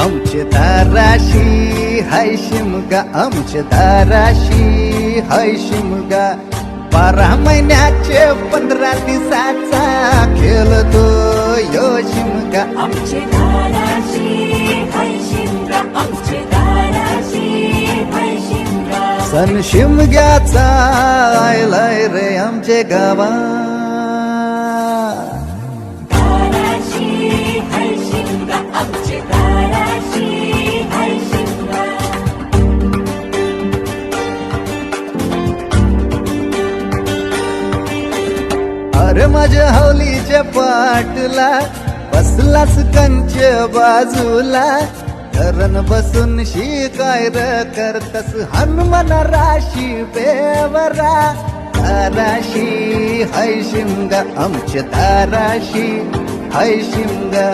आमचे दाराशी हाय शिमगा, आमचे दाराशी हाय शिमगा. 12 महिन्याचे 15 दिवसाचा खेळतो यो शिमगा. आमचे दाराशी हाय शिमगा, आमचे दाराशी हाय शिमगा. सण शिमग्याचा आयलाय रे आमचे गावा. दाराशी हाय शिमगा, आमचे दाराशी हाय शिमगा. अरे माझ्या हवलीच्या पाटला बसलास कंच बाजूला. धरण बसून शिकाय र करतस हनुमान राशी बेवरा. दाराशी हाय शिमगा, आमच्या दाराशी हाय शिमगा.